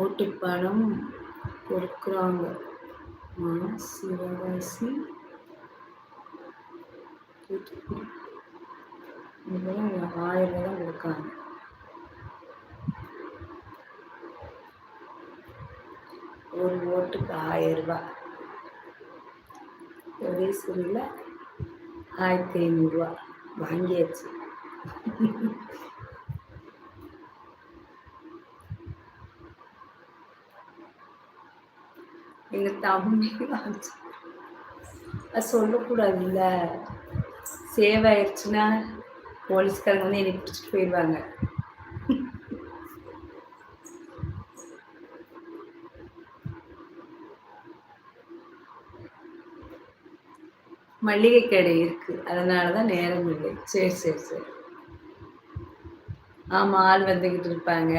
ஓட்டு பணம் கொடுக்குறாங்க. சிவகாசி தூத்துக்குடி இதெல்லாம் 1000 தான் கொடுக்காங்க. ஒரு ஓட்டுக்கு 1000 ரூபாய். ஒரே சூரில் 1500 ரூபா வாங்கியாச்சு. எங்க தம்பி அது சொல்லக்கூடாதுல்ல. சேவ் ஆயிடுச்சுன்னா போலீஸ்காரங்க வந்து என்னை பிடிச்சிட்டு போயிடுவாங்க. மளிகை கடை இருக்கு, அதனாலதான் நேரம் இல்லை. சரி சரி சரி. ஆமா, ஆள் வந்துகிட்டு இருப்பாங்க.